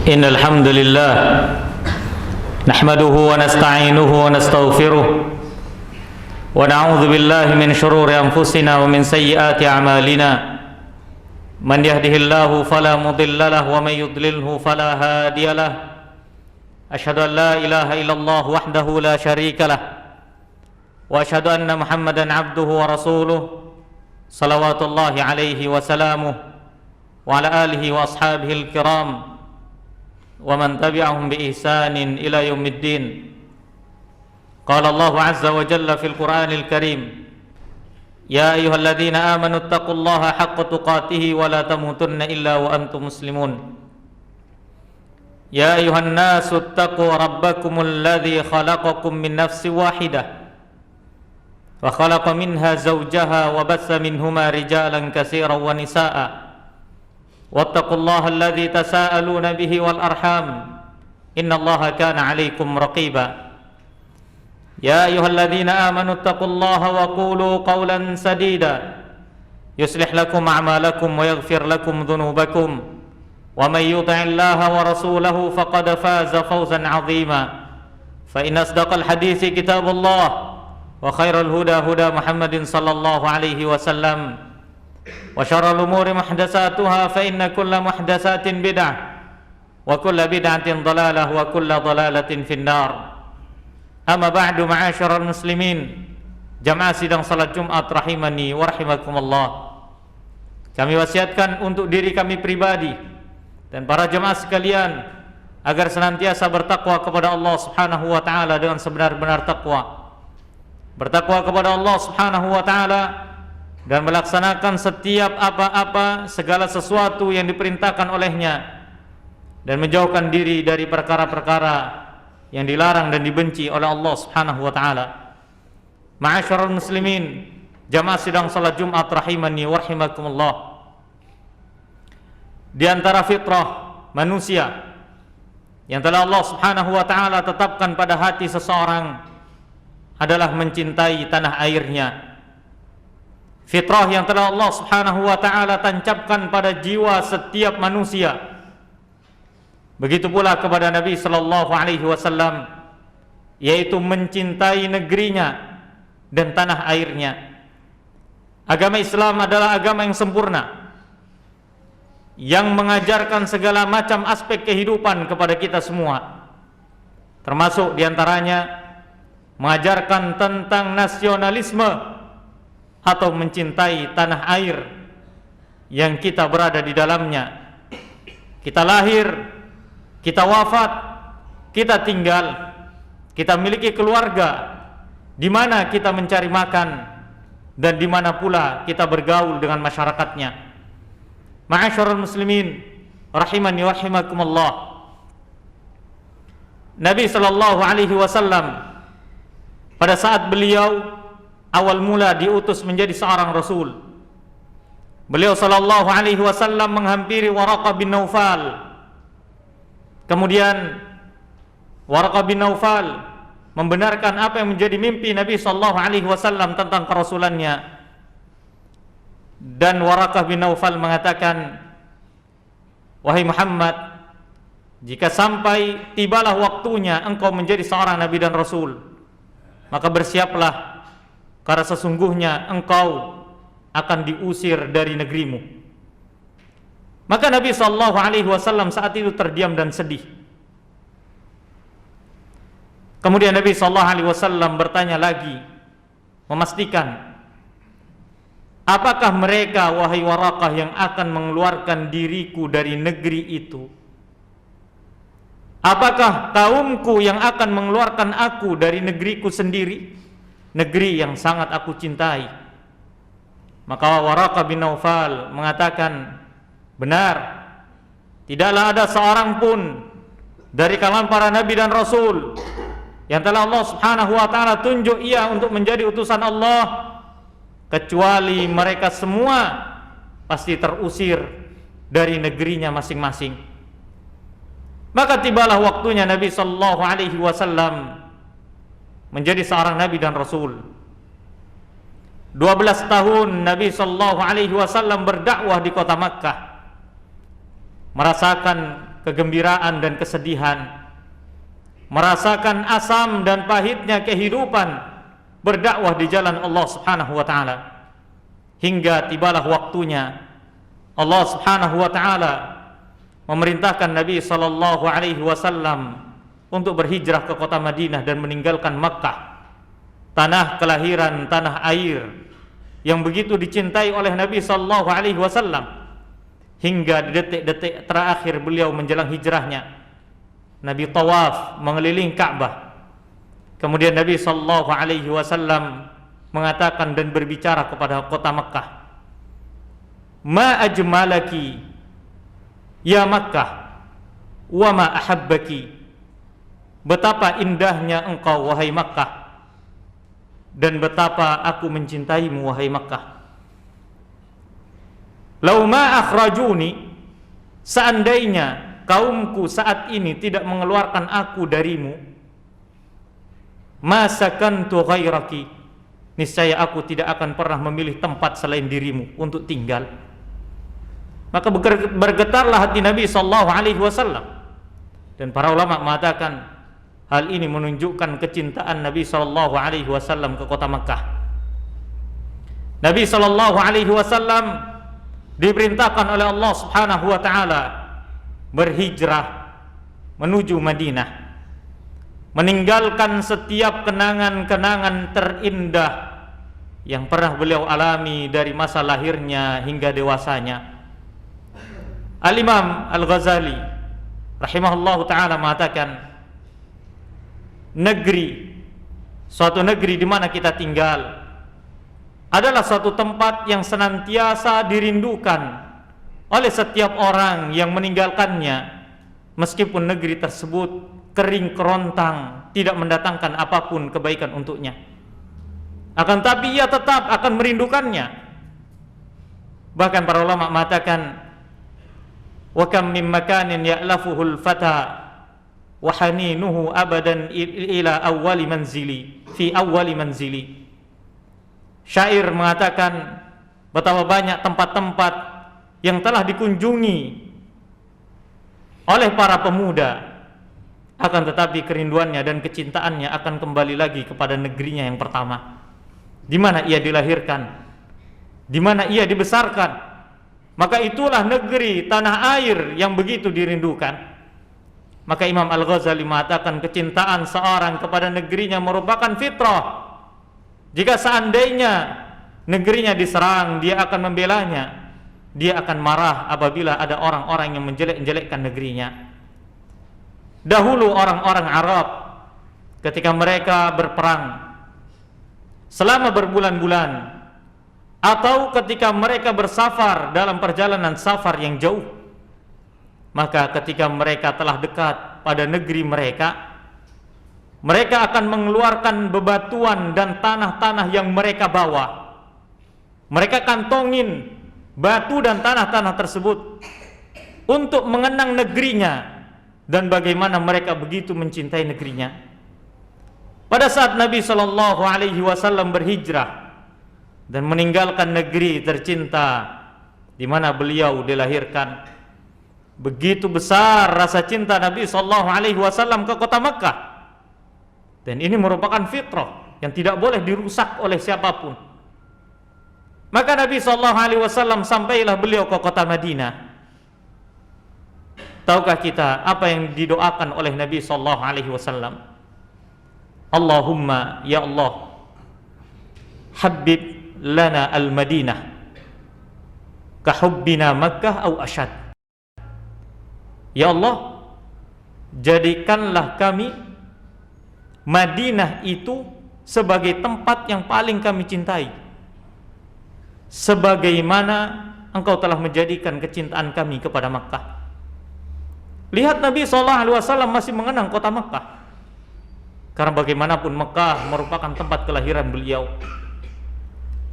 إن الحمد لله نحمده ونستعينه ونستغفره ونعوذ بالله من شرور أنفسنا ومن سيئات أعمالنا من يهده الله فلا مضل له ومن يضلله فلا هادي له أشهد أن لا إله إلا الله وحده لا شريك له وأشهد أن محمدا عبده ورسوله صلوات الله عليه وسلامه وعلى آله وأصحابه الكرام ومن تبعهم بإحسان إلى يوم الدين. قال الله عز وجل في القرآن الكريم: يا أيها الذين آمنوا اتقوا الله حق تقاته ولا تموتن إلا وأنتم مسلمون. يا أيها الناس اتقوا ربكم الذي خلقكم من نفس واحدة وخلق منها زوجها وبث منهما رجالا كثيرا ونساء واتقوا الله الذي تساءلون به والأرحام إن الله كان عليكم رقيبا. يا أيها الذين آمنوا اتقوا الله وقولوا قولا سديدا يصلح لكم أعمالكم ويغفر لكم ذنوبكم ومن يطع الله ورسوله فقد فاز فوزا عظيما. فإن أصدق الحديث كتاب الله وخير الهدى هدى محمد صلى الله عليه وسلم وشر الأمور محدثاتها فإن كل محدثات بدعة وكل بدعة ضلالة وكل ضلالة في النار. أما بعد معاشر المسلمين, jamaah sidang salat Jumat rahimani wa rahimakumullah. Kami wasiatkan untuk diri kami pribadi dan para jamaah sekalian agar senantiasa bertakwa kepada Allah Subhanahu wa taala dengan sebenar-benar takwa. Bertakwa kepada Allah Subhanahu wa taala dan melaksanakan setiap apa-apa segala sesuatu yang diperintahkan olehnya dan menjauhkan diri dari perkara-perkara yang dilarang dan dibenci oleh Allah Subhanahu wa taala. Ma'asyiral muslimin, jamaah sidang salat Jumat rahimani wa rahimakumullah. Di antara fitrah manusia yang telah Allah Subhanahu wa taala tetapkan pada hati seseorang adalah mencintai tanah airnya. Fitrah yang telah Allah Subhanahu wa taala tancapkan pada jiwa setiap manusia. Begitu pula kepada Nabi sallallahu alaihi wasallam, yaitu mencintai negerinya dan tanah airnya. Agama Islam adalah agama yang sempurna, yang mengajarkan segala macam aspek kehidupan kepada kita semua. Termasuk diantaranya mengajarkan tentang nasionalisme atau mencintai tanah air yang kita berada di dalamnya. Kita lahir, kita wafat, kita tinggal, kita memiliki keluarga, di mana kita mencari makan dan di mana pula kita bergaul dengan masyarakatnya. Ma'asyiral muslimin rahimani wa rahimakumullah. Nabi sallallahu alaihi wasallam pada saat beliau awal mula diutus menjadi seorang rasul, beliau sallallahu alaihi wasallam menghampiri Waraqah bin Naufal. Kemudian Waraqah bin Naufal membenarkan apa yang menjadi mimpi Nabi sallallahu alaihi wasallam tentang kerasulannya. Dan Waraqah bin Naufal mengatakan, "Wahai Muhammad, jika sampai tibalah waktunya engkau menjadi seorang nabi dan rasul, maka bersiaplah, karena sesungguhnya engkau akan diusir dari negerimu." Maka Nabi sallallahu alaihi wasallam saat itu terdiam dan sedih. Kemudian Nabi sallallahu alaihi wasallam bertanya lagi, memastikan, apakah mereka, wahai Waraqah, yang akan mengeluarkan diriku dari negeri itu? Apakah kaumku yang akan mengeluarkan aku dari negeriku sendiri, negeri yang sangat aku cintai? Maka Waraqah bin Naufal mengatakan, benar, tidaklah ada seorang pun dari kalangan para nabi dan rasul yang telah Allah Subhanahu wa taala tunjuk ia untuk menjadi utusan Allah, kecuali mereka semua pasti terusir dari negerinya masing-masing. Maka tibalah waktunya Nabi sallallahu alaihi wasallam menjadi seorang nabi dan rasul. 12 tahun Nabi sallallahu alaihi wasallam berdakwah di kota Makkah, merasakan kegembiraan dan kesedihan, merasakan asam dan pahitnya kehidupan berdakwah di jalan Allah Subhanahu wa taala, hingga tibalah waktunya Allah Subhanahu wa taala memerintahkan Nabi sallallahu alaihi wasallam untuk berhijrah ke kota Madinah dan meninggalkan Makkah, tanah kelahiran, tanah air yang begitu dicintai oleh Nabi sallallahu alaihi wasallam, hingga di detik-detik terakhir beliau menjelang hijrahnya Nabi tawaf mengelilingi Ka'bah. Kemudian Nabi sallallahu alaihi wasallam mengatakan dan berbicara kepada kota Makkah, "Ma ajmalaki ya Makkah, wa ma ahabbaki." Betapa indahnya engkau wahai Makkah, dan betapa aku mencintaimu wahai Makkah. "Lau ma akhrajuni," seandainya kaumku saat ini tidak mengeluarkan aku darimu, "ma sakantu ghairaki," niscaya aku tidak akan pernah memilih tempat selain dirimu untuk tinggal. Maka bergetarlah hati Nabi sallallahu alaihi wasallam, dan para ulama mengatakan hal ini menunjukkan kecintaan Nabi sallallahu alaihi wasallam ke kota Makkah. Nabi sallallahu alaihi wasallam diperintahkan oleh Allah Subhanahu wa taala berhijrah menuju Madinah, meninggalkan setiap kenangan-kenangan terindah yang pernah beliau alami dari masa lahirnya hingga dewasanya. Al-Imam Al-Ghazali rahimahullahu ta'ala mengatakan, suatu negeri di mana kita tinggal adalah suatu tempat yang senantiasa dirindukan oleh setiap orang yang meninggalkannya, meskipun negeri tersebut kering kerontang, tidak mendatangkan apapun kebaikan untuknya. Akan tapi ia tetap akan merindukannya. Bahkan para ulama mengatakan, "Wa kam min makanin ya'lafuhul fata wa haninuhu abadan ila awwali manzili fi awwali manzili." Syair mengatakan betapa banyak tempat-tempat yang telah dikunjungi oleh para pemuda, akan tetapi kerinduannya dan kecintaannya akan kembali lagi kepada negerinya yang pertama, di mana ia dilahirkan, di mana ia dibesarkan. Maka itulah negeri tanah air yang begitu dirindukan. Maka Imam Al-Ghazali mengatakan kecintaan seorang kepada negerinya merupakan fitrah. Jika seandainya negerinya diserang, dia akan membelanya. Dia akan marah apabila ada orang-orang yang menjelek-jelekkan negerinya. Dahulu orang-orang Arab ketika mereka berperang selama berbulan-bulan, atau ketika mereka bersafar dalam perjalanan safar yang jauh, maka ketika mereka telah dekat pada negeri mereka, mereka akan mengeluarkan bebatuan dan tanah-tanah yang mereka bawa. Mereka kantongin batu dan tanah-tanah tersebut untuk mengenang negerinya dan bagaimana mereka begitu mencintai negerinya. Pada saat Nabi sallallahu alaihi wasallam berhijrah dan meninggalkan negeri tercinta di mana beliau dilahirkan, begitu besar rasa cinta Nabi sallallahu alaihi wasallam ke kota Makkah, dan ini merupakan fitrah yang tidak boleh dirusak oleh siapapun. Maka Nabi sallallahu alaihi wasallam sampailah beliau ke kota Madinah. Tahukah kita apa yang didoakan oleh Nabi sallallahu alaihi wasallam? Allahumma ya Allah, habib lana al-Madinah kahubbina Makkah au asyad. Ya Allah, jadikanlah kami Madinah itu sebagai tempat yang paling kami cintai, sebagaimana Engkau telah menjadikan kecintaan kami kepada Makkah. Lihat, Nabi SAW masih mengenang kota Makkah, karena bagaimanapun Makkah merupakan tempat kelahiran beliau.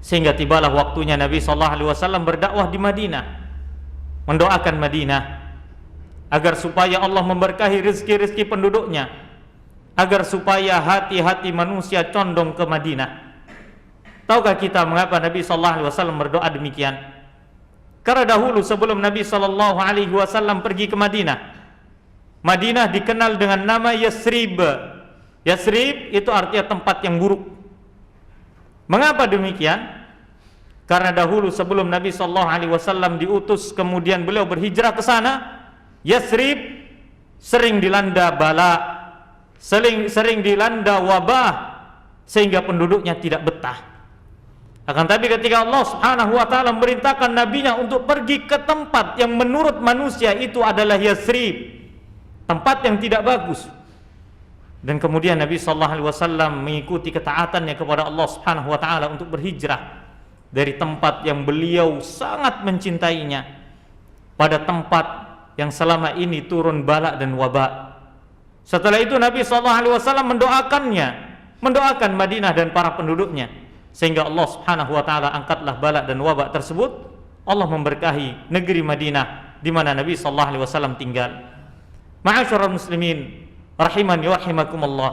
Sehingga tibalah waktunya Nabi SAW berdakwah di Madinah, mendoakan Madinah agar supaya Allah memberkahi rezeki-rezeki penduduknya, agar supaya hati-hati manusia condong ke Madinah. Tahukah kita mengapa Nabi SAW berdoa demikian? Karena dahulu sebelum Nabi SAW pergi ke Madinah, Madinah dikenal dengan nama Yasrib. Yasrib itu artinya tempat yang buruk. Mengapa demikian? Karena dahulu sebelum Nabi SAW diutus, kemudian beliau berhijrah ke sana, Yasrib sering dilanda bala, sering dilanda wabah, sehingga penduduknya tidak betah. Akan tapi ketika Allah Subhanahu wa taala memerintahkan nabinya untuk pergi ke tempat yang menurut manusia itu adalah Yasrib, tempat yang tidak bagus, dan kemudian Nabi SAW mengikuti ketaatannya kepada Allah Subhanahu wa taala untuk berhijrah dari tempat yang beliau sangat mencintainya pada tempat yang selama ini turun bala dan wabah. Setelah itu Nabi SAW mendoakan Madinah dan para penduduknya, sehingga Allah Subhanahu wa taala angkatlah bala dan wabah tersebut. Allah memberkahi negeri Madinah di mana Nabi SAW tinggal. Ma'asyiral muslimin rahimani wa rahimakumullah.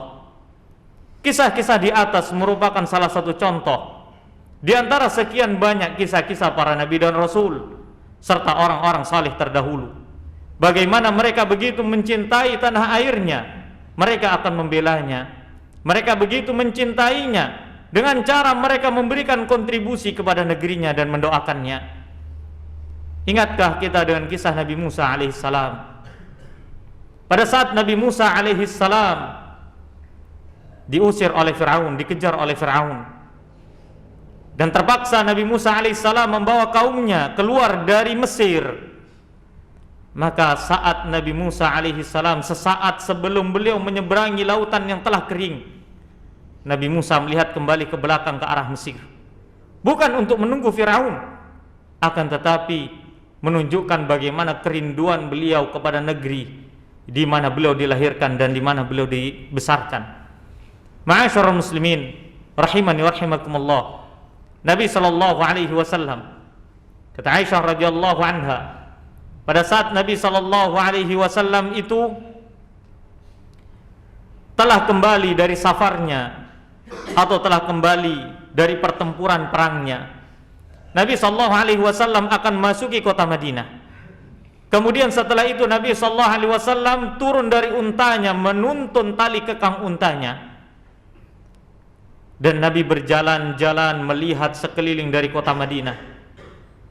Kisah-kisah di atas merupakan salah satu contoh di antara sekian banyak kisah-kisah para nabi dan rasul serta orang-orang saleh terdahulu. Bagaimana mereka begitu mencintai tanah airnya, mereka akan membelanya. Mereka begitu mencintainya dengan cara mereka memberikan kontribusi kepada negerinya dan mendoakannya. Ingatkah kita dengan kisah Nabi Musa alaihissalam? Pada saat Nabi Musa alaihissalam diusir oleh Fir'aun, dikejar oleh Fir'aun, dan terpaksa Nabi Musa alaihissalam membawa kaumnya keluar dari Mesir. Maka saat Nabi Musa alaihissalam, sesaat sebelum beliau menyeberangi lautan yang telah kering, Nabi Musa melihat kembali ke belakang ke arah Mesir, bukan untuk menunggu Fir'aun, akan tetapi menunjukkan bagaimana kerinduan beliau kepada negeri di mana beliau dilahirkan dan di mana beliau dibesarkan. Ma'asyiral muslimin rahimani wa rahimakumullah. Nabi SAW, kata Aisyah radhiyallahu anha, pada saat Nabi SAW itu telah kembali dari safarnya atau telah kembali dari pertempuran perangnya, Nabi SAW akan masuki kota Madinah. Kemudian setelah itu Nabi SAW turun dari untanya, menuntun tali kekang untanya, dan Nabi berjalan-jalan melihat sekeliling dari kota Madinah.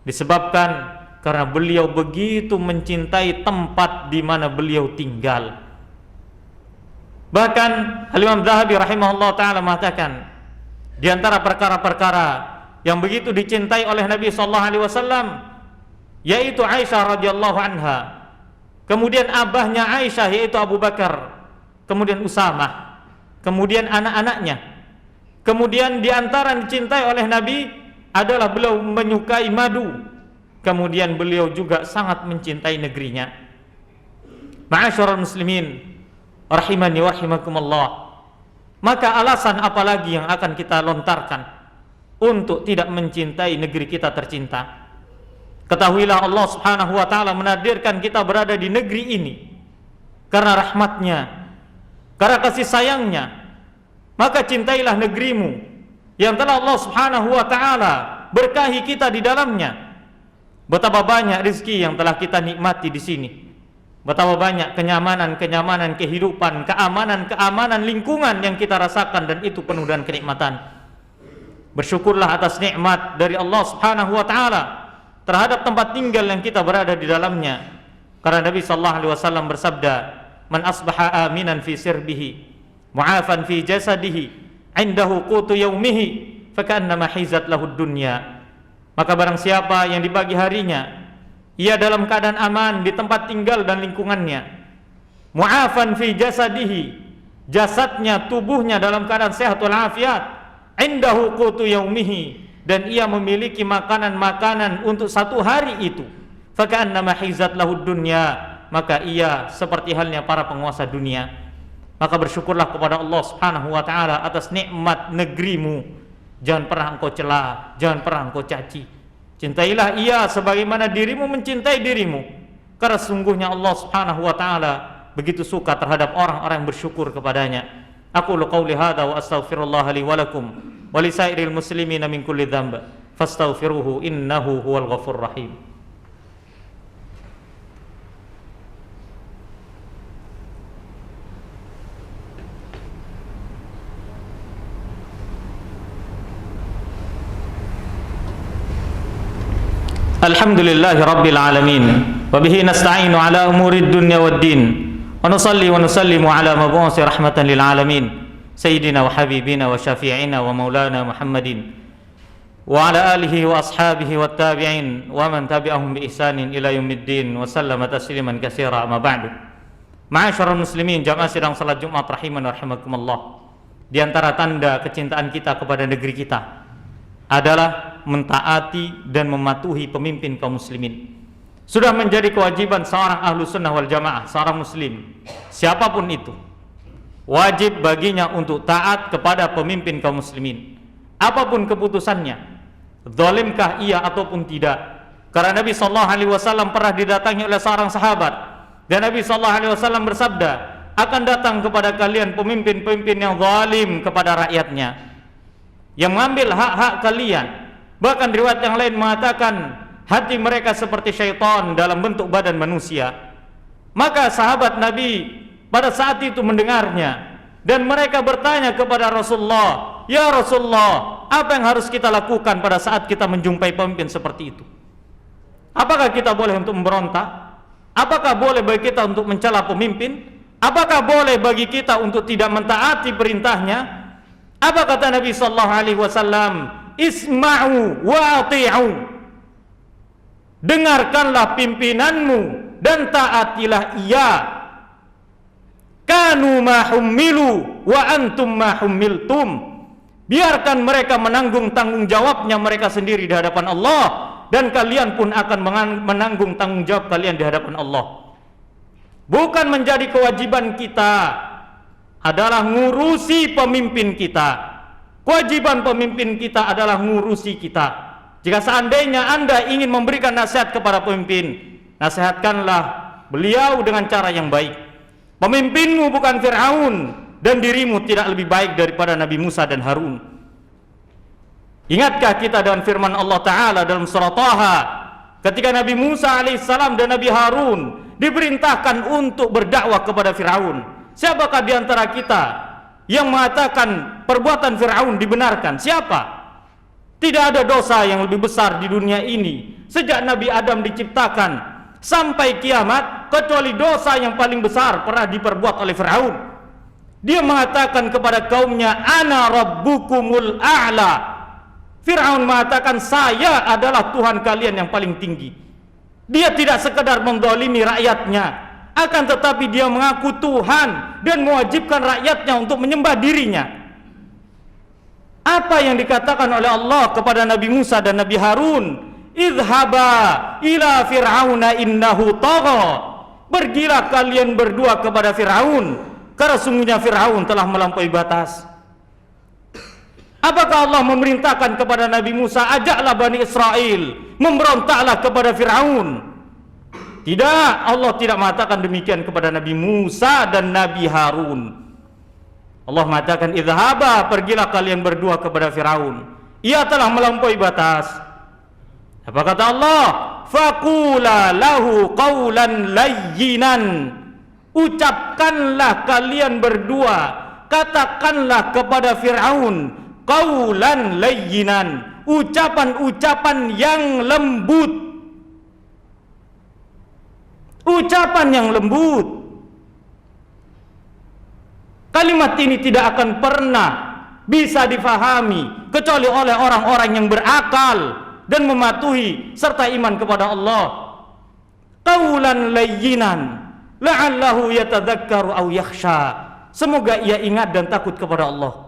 Disebabkan karena beliau begitu mencintai tempat di mana beliau tinggal. Bahkan Al-Imam Dzahabi rahimahullah ta'ala mengatakan, di antara perkara-perkara yang begitu dicintai oleh Nabi SAW, yaitu Aisyah radhiyallahu anha, kemudian abahnya Aisyah yaitu Abu Bakar, kemudian Usamah, kemudian anak-anaknya. Kemudian di antara yang dicintai oleh Nabi adalah beliau menyukai madu. Kemudian beliau juga sangat mencintai negerinya. Ma'asyiral muslimin rahimani wa rahimakumullah. Maka alasan apa lagi yang akan kita lontarkan untuk tidak mencintai negeri kita tercinta? Ketahuilah Allah Subhanahu wa taala menakdirkan kita berada di negeri ini karena rahmatnya, karena kasih sayangnya. Maka cintailah negerimu yang telah Allah Subhanahu wa taala berkahi kita di dalamnya. Betapa banyak rezeki yang telah kita nikmati di sini. Betapa banyak kenyamanan-kenyamanan kehidupan, keamanan-keamanan lingkungan yang kita rasakan, dan itu penuh dengan kenikmatan. Bersyukurlah atas nikmat dari Allah Subhanahu wa taala terhadap tempat tinggal yang kita berada di dalamnya. Karena Nabi sallallahu alaihi wasallam bersabda, "Man asbaha aminan fi sirbihi, mu'afan fi jasadihi, indahu qutu yaumihi, fakannama hizat lahu dunya." Maka barang siapa yang di pagi harinya ia dalam keadaan aman di tempat tinggal dan lingkungannya, mu'afan fi jasadihi, jasadnya, tubuhnya dalam keadaan sehat walafiat, indahu qutu yaumihi, dan ia memiliki makanan-makanan untuk satu hari itu, fakannama hizat lahu dunya, maka ia seperti halnya para penguasa dunia. Maka bersyukurlah kepada Allah Subhanahu wa taala atas nikmat negerimu. Jangan pernah engkau cela, jangan pernah engkau caci. Cintailah ia sebagaimana dirimu mencintai dirimu. Karena sungguhnya Allah Subhanahu wa taala begitu suka terhadap orang-orang yang bersyukur kepadanya. Aqulu qauli hadza wa astaghfirullah li wa lakum wa li sairil muslimina min kulli dzamb fastaghfiruhu innahu huwal ghafurur rahim. Alhamdulillahi Rabbil Alamin. Wabihi nasta'inu ala umurid dunya wad din. Wa nusalli wa nusallimu ala mabu'usi rahmatan lil alamin. Sayyidina wa habibina wa syafi'ina wa maulana Muhammadin. Wa ala alihi wa ashabihi wa tabi'in. Wa man tabi'ahum bi ihsanin ila yaumiddin. Wa sallama tasliman katsira amma ba'du. Ma'asyiral muslimin, jamaah sidang salat Jumat rahiman wa rahimakumullah. Di antara tanda kecintaan kita kepada negeri kita adalah mentaati dan mematuhi pemimpin kaum muslimin. Sudah menjadi kewajiban seorang ahlu sunnah wal jamaah, seorang muslim, siapapun itu, wajib baginya untuk taat kepada pemimpin kaum muslimin, apapun keputusannya, zalimkah ia ataupun tidak. Karena Nabi SAW pernah didatangi oleh seorang sahabat, dan Nabi SAW bersabda, akan datang kepada kalian pemimpin-pemimpin yang zalim kepada rakyatnya, yang mengambil hak-hak kalian. Bahkan riwayat yang lain mengatakan hati mereka seperti syaitan dalam bentuk badan manusia. Maka sahabat Nabi pada saat itu mendengarnya, dan mereka bertanya kepada Rasulullah, ya Rasulullah, apa yang harus kita lakukan pada saat kita menjumpai pemimpin seperti itu? Apakah kita boleh untuk memberontak? Apakah boleh bagi kita untuk mencela pemimpin? Apakah boleh bagi kita untuk tidak mentaati perintahnya? Apa kata Nabi sallallahu alaihi wasallam? Isma'u wa ati'u. Dengarkanlah pimpinanmu dan taatilah ia. Kanu ma hummilu wa antum ma hummiltum. Biarkan mereka menanggung tanggung jawabnya mereka sendiri di hadapan Allah, dan kalian pun akan menanggung tanggung jawab kalian di hadapan Allah. Bukan menjadi kewajiban kita adalah ngurusi pemimpin kita. Kewajiban pemimpin kita adalah ngurusi kita. Jika seandainya Anda ingin memberikan nasihat kepada pemimpin, nasihatkanlah beliau dengan cara yang baik. Pemimpinmu bukan Fir'aun, dan dirimu tidak lebih baik daripada Nabi Musa dan Harun. Ingatkah kita dengan firman Allah Ta'ala dalam surah Taha, ketika Nabi Musa alaihissalam dan Nabi Harun diperintahkan untuk berdakwah kepada Fir'aun? Siapakah di antara kita yang mengatakan perbuatan Fir'aun dibenarkan? Siapa? Tidak ada dosa yang lebih besar di dunia ini sejak Nabi Adam diciptakan sampai kiamat, kecuali dosa yang paling besar pernah diperbuat oleh Fir'aun. Dia mengatakan kepada kaumnya, ana rabbukumul a'la. Fir'aun mengatakan, saya adalah Tuhan kalian yang paling tinggi. Dia tidak sekedar menzalimi rakyatnya, akan tetapi dia mengaku Tuhan dan mewajibkan rakyatnya untuk menyembah dirinya. Apa yang dikatakan oleh Allah kepada Nabi Musa dan Nabi Harun? Idhaba ila fir'auna innahu tagha. Pergilah kalian berdua kepada Fir'aun, karena sungguhnya Fir'aun telah melampaui batas. Apakah Allah memerintahkan kepada Nabi Musa, ajaklah Bani Israel, memberontaklah kepada Fir'aun? Tidak, Allah tidak mengatakan demikian kepada Nabi Musa dan Nabi Harun. Allah mengatakan, idhaba, pergilah kalian berdua kepada Fir'aun, ia telah melampaui batas. Apa kata Allah? Faqula lahu qawlan layyinan. Ucapkanlah kalian berdua, katakanlah kepada Fir'aun qawlan layyinan, ucapan-ucapan yang lembut. Ucapan yang lembut. Kalimat ini tidak akan pernah bisa difahami kecuali oleh orang-orang yang berakal dan mematuhi serta iman kepada Allah. Qaulan layyinan la'allahu yatadzakkaru aw yakhsha. Semoga ia ingat dan takut kepada Allah.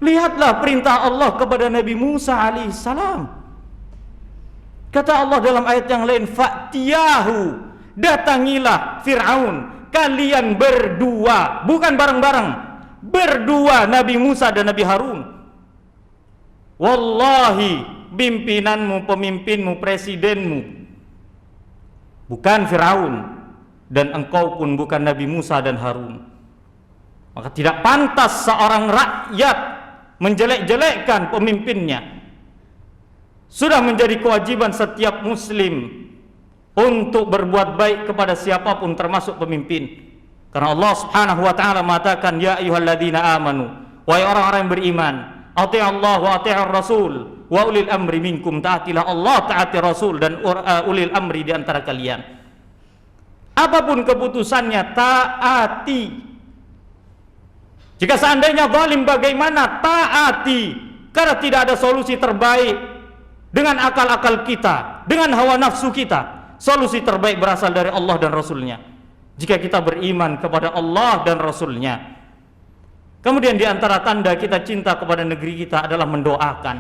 Lihatlah perintah Allah kepada Nabi Musa alaihissalam. Kata Allah dalam ayat yang lain, fa'tiyahu, datangilah Fir'aun, kalian berdua, bukan bareng-bareng, berdua, Nabi Musa dan Nabi Harun. Wallahi, pimpinanmu, pemimpinmu, presidenmu bukan Fir'aun, dan engkau pun bukan Nabi Musa dan Harun. Maka tidak pantas seorang rakyat menjelek-jelekkan pemimpinnya. Sudah menjadi kewajiban setiap muslim untuk berbuat baik kepada siapapun termasuk pemimpin. Karena Allah Subhanahu wa taala mengatakan, ya ayyuhalladzina amanu, wahai orang-orang yang beriman, ati'allah wa ati'ar rasul wa ulil amri minkum, taatilah Allah, taati Rasul dan ulil amri di antara kalian. Apapun keputusannya taati. Jika seandainya zalim bagaimana, taati, karena tidak ada solusi terbaik dengan akal-akal kita, dengan hawa nafsu kita. Solusi terbaik berasal dari Allah dan Rasulnya. Jika kita beriman kepada Allah dan Rasulnya. Kemudian di antara tanda kita cinta kepada negeri kita adalah mendoakan.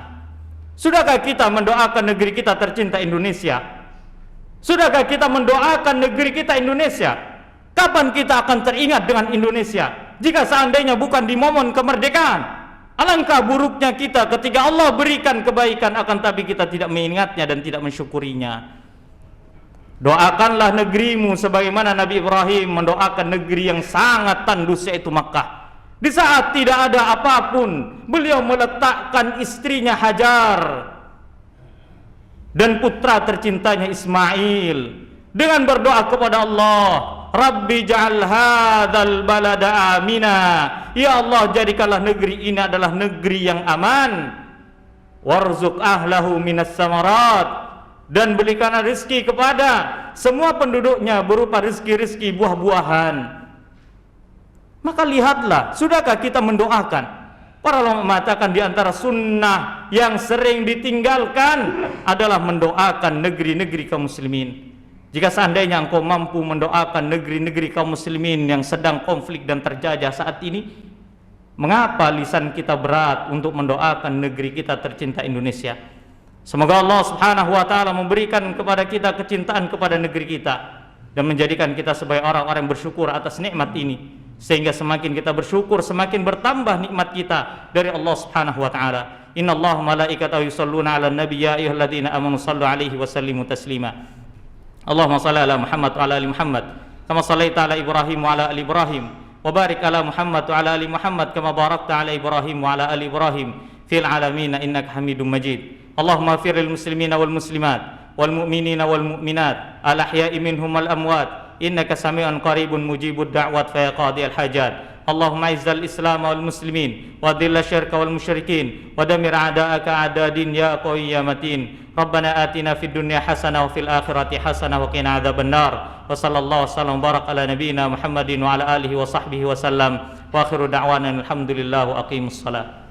Sudahkah kita mendoakan negeri kita tercinta Indonesia? Sudahkah kita mendoakan negeri kita Indonesia? Kapan kita akan teringat dengan Indonesia? Jika seandainya bukan di momen kemerdekaan. Alangkah buruknya kita ketika Allah berikan kebaikan akan tapi kita tidak mengingatnya dan tidak mensyukurinya. Doakanlah negerimu sebagaimana Nabi Ibrahim mendoakan negeri yang sangat tandus, yaitu Makkah. Di saat tidak ada apapun, beliau meletakkan istrinya Hajar dan putra tercintanya Ismail dengan berdoa kepada Allah, Rabbi ja'al hadzal balada amina. Ya Allah, jadikanlah negeri ini adalah negeri yang aman. Warzuq ahlahu minas samarat, dan berikanlah rezeki kepada semua penduduknya berupa rezeki-rezeki buah-buahan. Maka lihatlah, sudahkah kita mendoakan? Para ulama mengatakan di antara sunnah yang sering ditinggalkan adalah mendoakan negeri-negeri kaum muslimin. Jika seandainya engkau mampu mendoakan negeri-negeri kaum muslimin yang sedang konflik dan terjajah saat ini, mengapa lisan kita berat untuk mendoakan negeri kita tercinta Indonesia? Semoga Allah Subhanahu wa taala memberikan kepada kita kecintaan kepada negeri kita dan menjadikan kita sebagai orang-orang yang bersyukur atas nikmat ini. Sehingga semakin kita bersyukur, semakin bertambah nikmat kita dari Allah Subhanahu wa taala. Innallaha malaikatahu yusholluna 'alan nabi ya ayyuhalladzina amanu shallu 'alaihi wa sallimu taslima. Allahumma shalli ala Muhammad wa ala ali Muhammad kama shallaita ala Ibrahim wa ala ali Ibrahim wa barik ala Muhammad wa ala ali Muhammad kama barakta ala Ibrahim wa ala ali Ibrahim fil alamin innaka Hamidum Majid. Allahumma ighfir lil muslimina wal muslimat wal mu'minina wal mu'minat al ahya'i minhum wal amwat innaka sami'un qaribun mujibud da'wat fa ya qadiyal hajat. Allahumma izzal islam wal muslimin wa dhilla syirka wal musyrikin wa damir a'da'aka a'dadin ya qawi ya matin. Rabbana atina fid dunya hasanah wa fil akhirati hasanah wa qina adzabannar. Wa sallallahu wasallam barak ala nabiyyina Muhammadin wa ala alihi wa sahbihi wa sallam. Wa akhiru da'wana alhamdulillah wa aqimus salat.